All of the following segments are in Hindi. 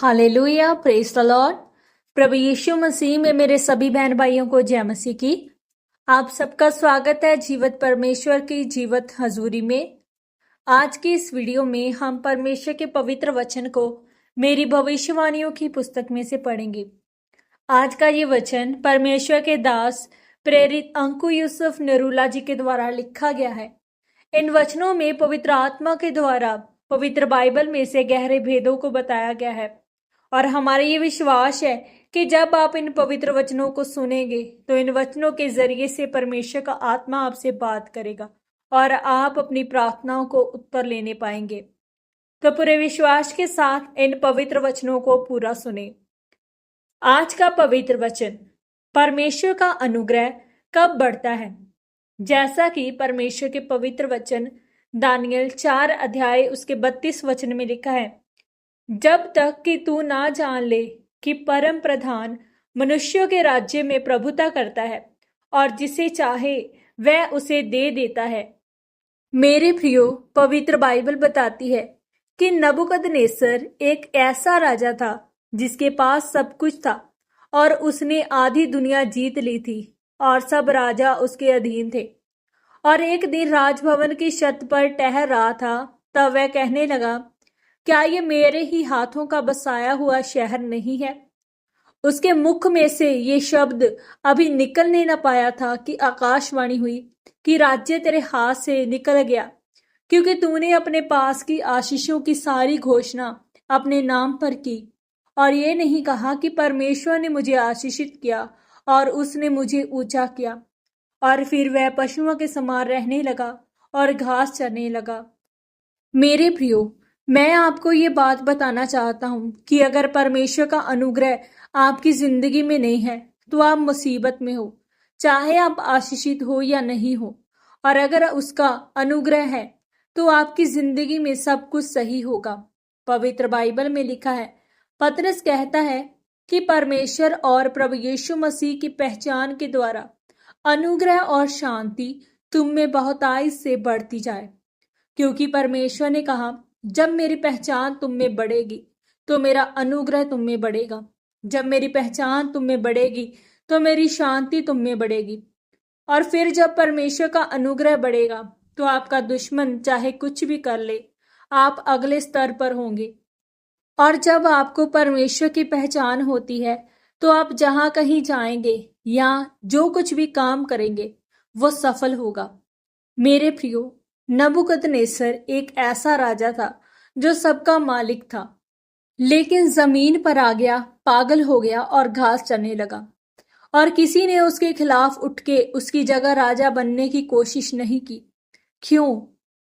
Hallelujah, praise the Lord. प्रभु यीशु मसीह में मेरे सभी बहन भाइयों को जय मसीह की। आप सबका स्वागत है जीवत परमेश्वर की जीवत हजूरी में। आज की इस वीडियो में हम परमेश्वर के पवित्र वचन को मेरी भविष्यवाणियों की पुस्तक में से पढ़ेंगे। आज का ये वचन परमेश्वर के दास प्रेरित अंकु यूसुफ नरूला जी के द्वारा लिखा गया है। इन वचनों में पवित्र आत्मा के द्वारा पवित्र बाइबल में से गहरे भेदों को बताया गया है और हमारा ये विश्वास है कि जब आप इन पवित्र वचनों को सुनेंगे तो इन वचनों के जरिए से परमेश्वर का आत्मा आपसे बात करेगा और आप अपनी प्रार्थनाओं को उत्तर लेने पाएंगे। तो पूरे विश्वास के साथ इन पवित्र वचनों को पूरा सुने। आज का पवित्र वचन, परमेश्वर का अनुग्रह कब बढ़ता है। जैसा कि परमेश्वर के पवित्र वचन दानियल 4 अध्याय उसके 32 वचन में लिखा है, जब तक कि तू ना जान ले कि परम प्रधान मनुष्यों के राज्य में प्रभुता करता है और जिसे चाहे वह उसे दे देता है। मेरे प्रियो, पवित्र बाइबल बताती है कि नबूकदनेस्सर एक ऐसा राजा था जिसके पास सब कुछ था और उसने आधी दुनिया जीत ली थी और सब राजा उसके अधीन थे। और एक दिन राजभवन की छत पर टहल रहा था, तब वह कहने लगा, क्या ये मेरे ही हाथों का बसाया हुआ शहर नहीं है। उसके मुख में से ये शब्द अभी निकलने न पाया था कि आकाशवाणी हुई कि राज्य तेरे हाथ से निकल गया, क्योंकि तूने अपने पास की आशीषों की सारी घोषणा अपने नाम पर की और ये नहीं कहा कि परमेश्वर ने मुझे आशीषित किया और उसने मुझे ऊंचा किया। और फिर वह पशुओं के समान रहने लगा और घास चरने लगा। मेरे प्रियो, मैं आपको ये बात बताना चाहता हूँ कि अगर परमेश्वर का अनुग्रह आपकी जिंदगी में नहीं है तो आप मुसीबत में हो, चाहे आप आशीषित हो या नहीं हो। और अगर उसका अनुग्रह है तो आपकी जिंदगी में सब कुछ सही होगा। पवित्र बाइबल में लिखा है, पतरस कहता है कि परमेश्वर और प्रभु यीशु मसीह की पहचान के द्वारा अनुग्रह और शांति तुम में बहुतायत से बढ़ती जाए, क्योंकि परमेश्वर ने कहा, जब मेरी पहचान तुम में बढ़ेगी तो मेरा अनुग्रह तुम में बढ़ेगा। जब मेरी पहचान तुम में बढ़ेगी तो मेरी शांति तुम में बढ़ेगी। और फिर जब परमेश्वर का अनुग्रह बढ़ेगा तो आपका दुश्मन चाहे कुछ भी कर ले, आप अगले स्तर पर होंगे। और जब आपको परमेश्वर की पहचान होती है तो आप जहां कहीं जाएंगे या जो कुछ भी काम करेंगे वो सफल होगा। मेरे प्रियो, नबूकदनेस्सर एक ऐसा राजा था जो सबका मालिक था, लेकिन जमीन पर आ गया, पागल हो गया और घास चरने लगा। और किसी ने उसके खिलाफ उठ के उसकी जगह राजा बनने की कोशिश नहीं की। क्यों?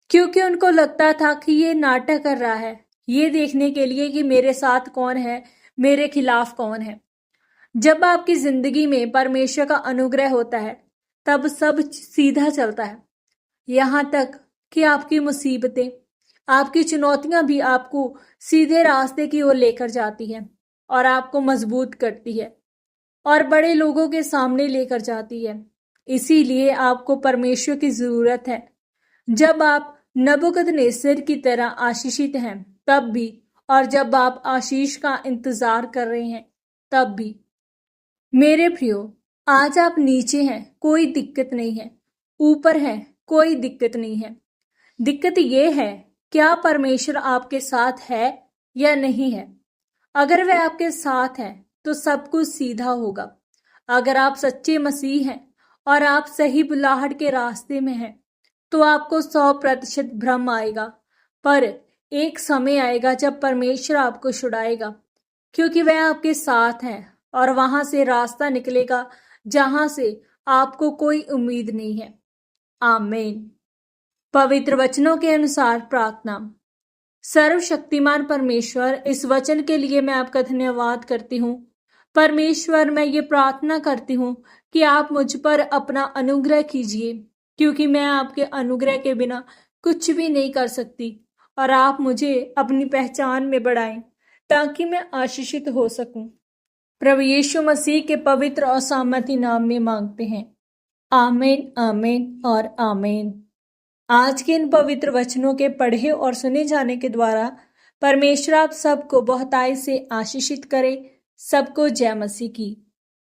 क्योंकि उनको लगता था कि ये नाटक कर रहा है, ये देखने के लिए कि मेरे साथ कौन है, मेरे खिलाफ कौन है। जब आपकी जिंदगी में परमेश्वर का अनुग्रह होता है तब सब सीधा चलता है, यहाँ तक कि आपकी मुसीबतें, आपकी चुनौतियां भी आपको सीधे रास्ते की ओर लेकर जाती हैं और आपको मजबूत करती है और बड़े लोगों के सामने लेकर जाती है। इसीलिए आपको परमेश्वर की जरूरत है। जब आप नबूकदनेस्सर की तरह आशीषित हैं तब भी, और जब आप आशीष का इंतजार कर रहे हैं तब भी। मेरे प्रियो, आज आप नीचे हैं, कोई दिक्कत नहीं है। ऊपर हैं, कोई दिक्कत नहीं है। दिक्कत ये है, क्या परमेश्वर आपके साथ है या नहीं है। अगर वह आपके साथ है तो सब कुछ सीधा होगा। अगर आप सच्चे मसीह हैं और आप सही बुलाहट के रास्ते में हैं तो आपको 100% भ्रम आएगा, पर एक समय आएगा जब परमेश्वर आपको छुड़ाएगा, क्योंकि वह आपके साथ है और वहां से रास्ता निकलेगा जहां से आपको कोई उम्मीद नहीं है। आमीन। पवित्र वचनों के अनुसार प्रार्थना। सर्वशक्तिमान परमेश्वर, इस वचन के लिए मैं आपका धन्यवाद करती हूँ। परमेश्वर, मैं ये प्रार्थना करती हूँ कि आप मुझ पर अपना अनुग्रह कीजिए, क्योंकि मैं आपके अनुग्रह के बिना कुछ भी नहीं कर सकती। और आप मुझे अपनी पहचान में बढ़ाएं ताकि मैं आशीषित हो सकूं। प्रभु यीशु मसीह के पवित्र और सामर्थी नाम में मांगते हैं। आमीन, आमीन और आमीन। आज के इन पवित्र वचनों के पढ़े और सुने जाने के द्वारा परमेश्वर आप सबको बहुतायत से आशीषित करे। सबको जय मसीह की।